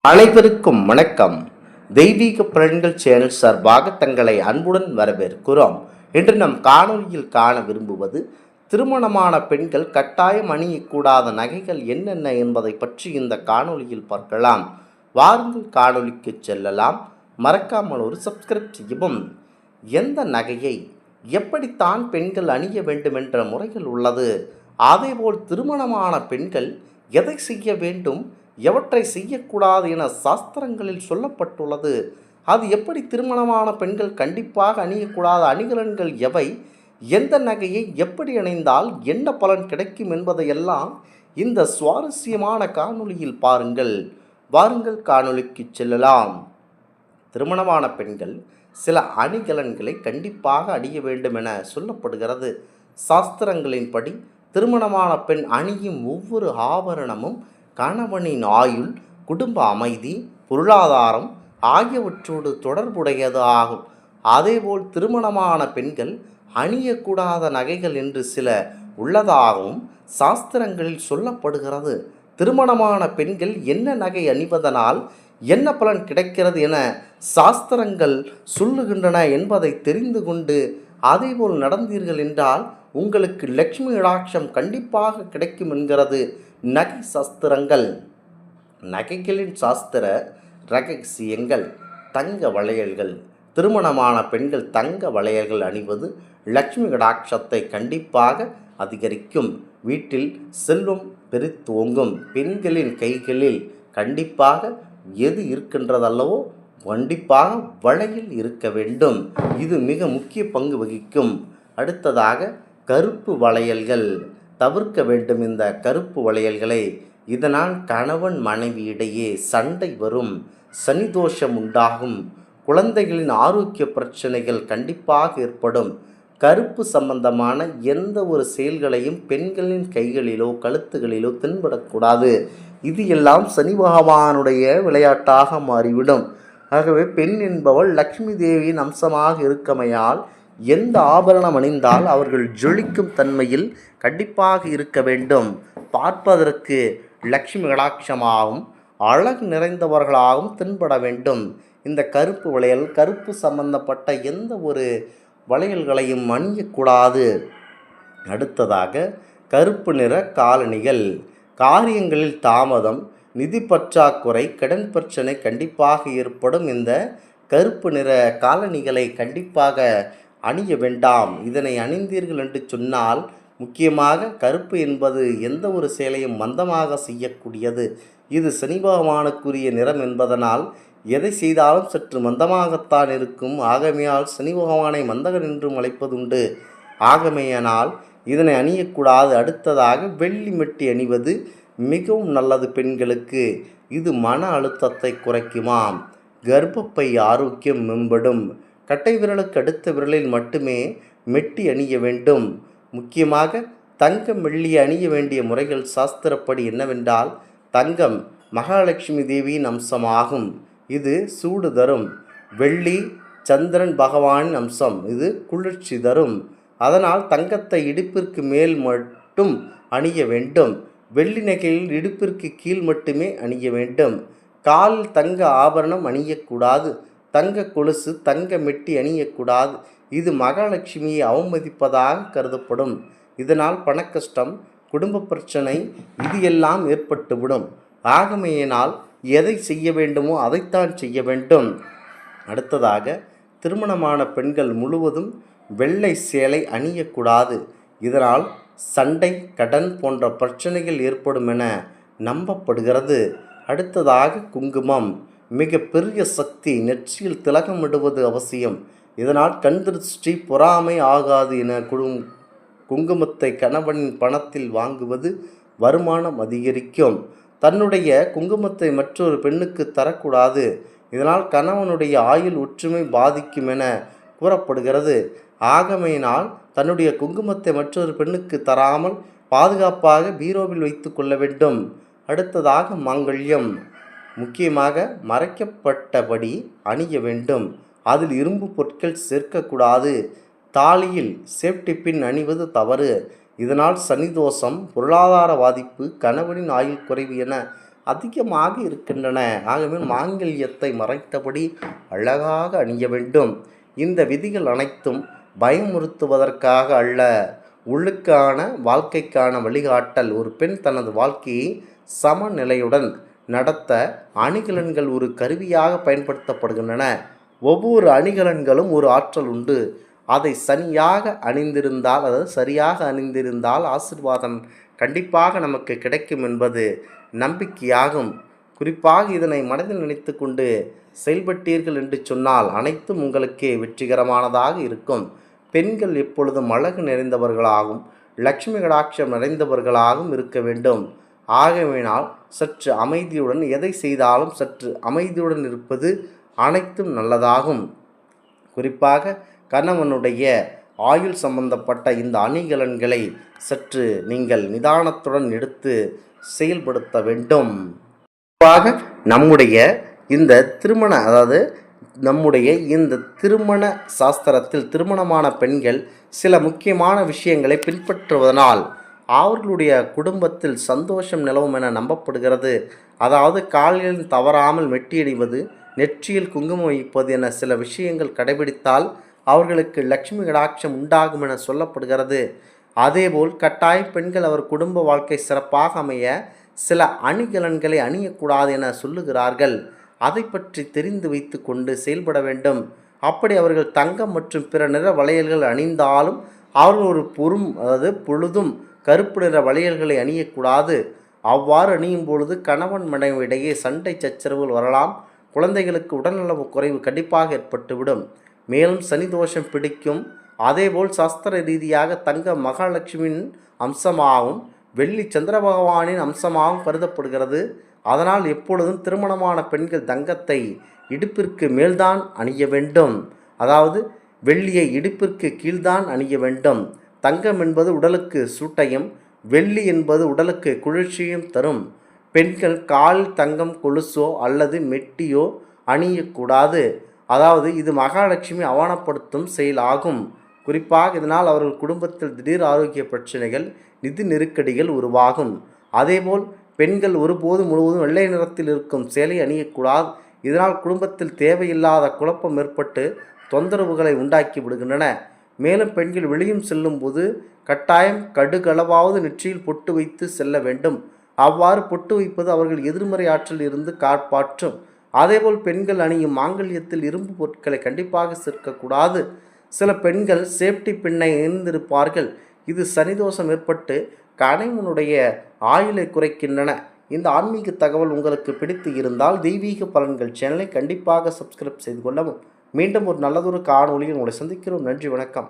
அனைவருக்கும் வணக்கம். தெய்வீக பலன்கள் சேனல் சார்பாக தங்களை அன்புடன் வரவேற்கிறோம். இன்று நம் காணொலியில் காண விரும்புவது திருமணமான பெண்கள் கட்டாயம் அணியக்கூடாத நகைகள் என்னென்ன என்பதை பற்றி இந்த காணொலியில் பார்க்கலாம். வாருங்கள் காணொலிக்கு செல்லலாம். மறக்காமல் ஒரு சப்ஸ்கிரைப் செய்யவும். எந்த நகையை எப்படித்தான் பெண்கள் அணிய வேண்டும் என்ற முறைகள் உள்ளது. அதேபோல் திருமணமான பெண்கள் எதை செய்ய வேண்டும், எவற்றை செய்யக்கூடாது என சாஸ்திரங்களில் சொல்லப்பட்டுள்ளது. அது எப்படி திருமணமான பெண்கள் கண்டிப்பாக அணியக்கூடாத அணிகலன்கள் எவை, எந்த நகையை எப்படி அணிந்தால் என்ன பலன் கிடைக்கும் என்பதையெல்லாம் இந்த சுவாரஸ்யமான காணொளியில் பாருங்கள். வாருங்கள் காணொளிக்கு செல்லலாம். திருமணமான பெண்கள் சில அணிகலன்களை கண்டிப்பாக அணிய வேண்டும் என சொல்லப்படுகிறது. சாஸ்திரங்களின்படி திருமணமான பெண் அணியும் ஒவ்வொரு ஆபரணமும் கணவனின் ஆயுள், குடும்ப அமைதி, பொருளாதாரம் ஆகியவற்றோடு தொடர்புடையது ஆகும். அதேபோல் திருமணமான பெண்கள் அணியக்கூடாத நகைகள் என்று சில உள்ளதாகவும் சாஸ்திரங்களில் சொல்லப்படுகிறது. திருமணமான பெண்கள் என்ன நகை அணிவதனால் என்ன பலன் கிடைக்கிறது என சாஸ்திரங்கள் சொல்லுகின்றன என்பதை தெரிந்து கொண்டு அதேபோல் நடந்தீர்கள் என்றால் உங்களுக்கு லட்சுமி கடாட்சம் கண்டிப்பாக கிடைக்கும் என்கிறது நகை சாஸ்திரங்கள். நகைகளின் சாஸ்திர ரகசியங்கள். தங்க வளையல்கள். திருமணமான பெண்கள் தங்க வளையல்கள் அணிவது லட்சுமி கடாட்சத்தை கண்டிப்பாக அதிகரிக்கும். வீட்டில் செல்வம் பெருத்தோங்கும். பெண்களின் கைகளில் கண்டிப்பாக எது இருக்கின்றதல்லவோ கண்டிப்பாக வளையல் இருக்க வேண்டும். இது மிக முக்கிய பங்கு வகிக்கும். அடுத்ததாக கருப்பு வளையல்கள். தவிர்க்க வேண்டும் இந்த கருப்பு வளையல்களை. இதனால் கணவன் மனைவியிடையே சண்டை வரும், சனிதோஷம் உண்டாகும், குழந்தைகளின் ஆரோக்கிய பிரச்சனைகள் கண்டிப்பாக ஏற்படும். கருப்பு சம்பந்தமான எந்த ஒரு செயல்களையும் பெண்களின் கைகளிலோ கழுத்துகளிலோ தென்படக்கூடாது. இது எல்லாம் சனி பகவானுடைய விளையாட்டாக மாறிவிடும். ஆகவே பெண் என்பவள் லக்ஷ்மி தேவியின் அம்சமாக இருக்கமையால் எந்த ஆபரணம் அணிந்தால் அவர்கள் ஜொலிக்கும் தன்மையில் கண்டிப்பாக இருக்க வேண்டும். பார்ப்பதற்கு லக்ஷ்மி கடாட்சமாகவும் அழகு நிறைந்தவர்களாகவும் தென்பட வேண்டும். இந்த கருப்பு வளையல், கருப்பு சம்பந்தப்பட்ட எந்த ஒரு வளையல்களையும் அணியக்கூடாது. அடுத்ததாக கருப்பு நிற காலணிகள். காரியங்களில் தாமதம், நிதி பற்றாக்குறை, கடன் பிரச்சனை கண்டிப்பாக ஏற்படும். இந்த கருப்பு நிற காலணிகளை கண்டிப்பாக அணிய வேண்டாம். இதனை அணிந்தீர்கள் என்று சொன்னால், முக்கியமாக கருப்பு என்பது எந்த ஒரு செயலையும் மந்தமாக செய்யக்கூடியது. இது சனி பகவானுக்குரிய நிறம் என்பதனால் எதை செய்தாலும் சற்று மந்தமாகத்தான் இருக்கும். ஆகமையால் சனி பகவானை மந்தகன் என்றும் அழைப்பதுண்டு. ஆகமையினால் இதனை அணியக்கூடாது. அடுத்ததாக வெள்ளி மெட்டி அணிவது மிகவும் நல்லது பெண்களுக்கு. இது மன அழுத்தத்தை குறைக்குமாம். கர்ப்பப்பை ஆரோக்கியம் மேம்படும். கட்டை விரலுக்கு அடுத்த விரலில் மட்டுமே மெட்டி அணிய வேண்டும். முக்கியமாக தங்கம் வெள்ளி அணிய வேண்டிய முறைகள் சாஸ்திரப்படி என்னவென்றால், தங்கம் மகாலட்சுமி தேவியின் அம்சமாகும். இது சூடு தரும். வெள்ளி சந்திரன் பகவானின் அம்சம். இது குளிர்ச்சி தரும். அதனால் தங்கத்தை இடுப்பிற்கு மேல் மட்டும் அணிய வேண்டும். வெள்ளி நகையில் இடுப்பிற்கு கீழ் மட்டுமே அணிய வேண்டும். காலில் தங்க ஆபரணம் அணியக்கூடாது. தங்க கொலுசு, தங்க மெட்டி அணியக்கூடாது. இது மகாலட்சுமியை அவமதிப்பதாக கருதப்படும். இதனால் பணக்கஷ்டம், குடும்ப பிரச்சனை இது எல்லாம் ஏற்பட்டுவிடும். ஆகமையினால் எதை செய்ய வேண்டுமோ அதைத்தான் செய்ய வேண்டும். அடுத்ததாக திருமணமான பெண்கள் முழுவதும் வெள்ளை சேலை அணியக்கூடாது. இதனால் சண்டை, கடன் போன்ற பிரச்சனைகள் ஏற்படும் என நம்பப்படுகிறது. அடுத்ததாக குங்குமம். மிக பெரிய சக்தி. நெற்றியில் திலகமிடுவது அவசியம். இதனால் கண் திருஷ்டி, பொறாமை ஆகாது என குங்குமத்தை கணவனின் பணத்தில் வாங்குவது வருமானம் அதிகரிக்கும். தன்னுடைய குங்குமத்தை மற்றொரு பெண்ணுக்கு தரக்கூடாது. இதனால் கணவனுடைய ஆயுள் ஒற்றுமை பாதிக்கும் என கூறப்படுகிறது. ஆகமையினால் தன்னுடைய குங்குமத்தை மற்றொரு பெண்ணுக்கு தராமல் பாதுகாப்பாக பீரோவில் வைத்து கொள்ள வேண்டும். அடுத்ததாக மாங்கல்யம். முக்கியமாக மறைக்கப்பட்டபடி அணிய வேண்டும். அதில் இரும்பு பொருட்கள் சேர்க்கக்கூடாது. தாலியில் சேஃப்டி பின் அணிவது தவறு. இதனால் சனிதோஷம், பொருளாதார பாதிப்பு, கணவனின் ஆயுள் குறைவு என அதிகமாக இருக்கின்றன. ஆகவே மாங்கல்யத்தை மறைத்தபடி அழகாக அணிய வேண்டும். இந்த விதிகள் அனைத்தும் பயமுறுத்துவதற்காக அல்ல, உள்ளுக்கான வாழ்க்கைக்கான வழிகாட்டல். ஒரு பெண் தனது வாழ்க்கையை சமநிலையுடன் நடத்த அணிகலன்கள் ஒரு கருவியாக பயன்படுத்தப்படுகின்றன. ஒவ்வொரு அணிகலன்களும் ஒரு ஆற்றல் உண்டு. அதை சரியாக அணிந்திருந்தால் ஆசீர்வாதம் கண்டிப்பாக நமக்கு கிடைக்கும் என்பது நம்பிக்கையாகும். குறிப்பாக இதனை மனதில் நினைத்து கொண்டு செயல்பட்டீர்கள் என்று சொன்னால் அனைத்தும் உங்களுக்கு வெற்றிகரமானதாக இருக்கும். பெண்கள் எப்பொழுதும் அழகு நிறைந்தவர்களாகவும் லட்சுமி கடாட்சம் நிறைந்தவர்களாகவும் இருக்க வேண்டும். ஆகவேனால் சற்று அமைதியுடன் எதை செய்தாலும் சற்று அமைதியுடன் இருப்பது அனைத்தும் நல்லதாகும். குறிப்பாக கணவனுடைய ஆயுள் சம்பந்தப்பட்ட இந்த அணிகலன்களை சற்று நீங்கள் நிதானத்துடன் எடுத்து செயல்படுத்த வேண்டும். குறிப்பாக நம்முடைய இந்த திருமண சாஸ்திரத்தில் திருமணமான பெண்கள் சில முக்கியமான விஷயங்களை பின்பற்றுவதனால் அவர்களுடைய குடும்பத்தில் சந்தோஷம் நிலவும் என நம்பப்படுகிறது. அதாவது காலையில் தவறாமல் மெட்டியடிவது, நெற்றியில் குங்குமம் வைப்பது என சில விஷயங்கள் கடைபிடித்தால் அவர்களுக்கு லட்சுமி கடாட்சம் உண்டாகும் என சொல்லப்படுகிறது. அதேபோல் கட்டாயம் பெண்கள் அவர் குடும்ப வாழ்க்கை சிறப்பாக அமைய சில அணிகலன்களை அணியக்கூடாது என சொல்லுகிறார்கள். அதை பற்றி தெரிந்து வைத்து கொண்டு செயல்பட வேண்டும். அப்படி அவர்கள் தங்கம் மற்றும் பிற நிற வளையல்கள் அணிந்தாலும் அவர்கள் ஒரு பொழுதும் கருப்பு நிற வளையல்களை அணியக்கூடாது. அவ்வாறு அணியும் பொழுது கணவன் மனைவிடையே சண்டை சச்சரவுகள் வரலாம். குழந்தைகளுக்கு உடல்நல குறைவு கண்டிப்பாக ஏற்பட்டுவிடும். மேலும் சனி தோஷம் பிடிக்கும். அதேபோல் சாஸ்திர ரீதியாக தங்க மகாலட்சுமியின் அம்சமாகவும் வெள்ளி சந்திர பகவானின் அம்சமாகவும் கருதப்படுகிறது. அதனால் எப்பொழுதும் திருமணமான பெண்கள் தங்கத்தை இடுப்பிற்கு மேல்தான் அணிய வேண்டும். அதாவது வெள்ளியை இடுப்பிற்கு கீழ்தான் அணிய வேண்டும். தங்கம் என்பது உடலுக்கு சூட்டையும், வெள்ளி என்பது உடலுக்கு குளிர்ச்சியும் தரும். பெண்கள் காலில் தங்கம் கொலுசோ அல்லது மெட்டியோ அணியக்கூடாது. அதாவது இது மகாலட்சுமி அவமானப்படுத்தும் செயலாகும். குறிப்பாக இதனால் அவர்கள் குடும்பத்தில் திடீர் ஆரோக்கிய பிரச்சனைகள், நிதி நெருக்கடிகள் உருவாகும். அதேபோல் பெண்கள் ஒருபோது முழுவதும் வெள்ளை நிறத்தில் இருக்கும் சேலை அணியக்கூடாது. இதனால் குடும்பத்தில் தேவையில்லாத குழப்பம் ஏற்பட்டு தொந்தரவுகளை உண்டாக்கி விடுகின்றன. மேலும் பெண்கள் வெளியும் செல்லும் போது கட்டாயம் கடுகளவாவது நெற்றியில் பொட்டு வைத்து செல்ல வேண்டும். அவ்வாறு பொட்டு வைப்பது அவர்கள் எதிர்மறை ஆற்றல் இருந்து காப்பாற்றும். அதேபோல் பெண்கள் அணியும் மாங்கல்யத்தில் இரும்பு பொருட்களை கண்டிப்பாக சேர்க்கக்கூடாது. சில பெண்கள் சேஃப்டி பின்னை அணிந்திருப்பார்கள். இது சனிதோஷம் ஏற்பட்டு கணவனுடைய ஆயுளை குறைக்கின்றன. இந்த ஆன்மீக தகவல் உங்களுக்கு பிடித்து இருந்தால் தெய்வீக பலன்கள் சேனலை கண்டிப்பாக சப்ஸ்கிரைப் செய்து கொள்ளவும். மீண்டும் ஒரு நல்லதொரு காணொளியில் உங்களை சந்திக்கிறோம். நன்றி, வணக்கம்.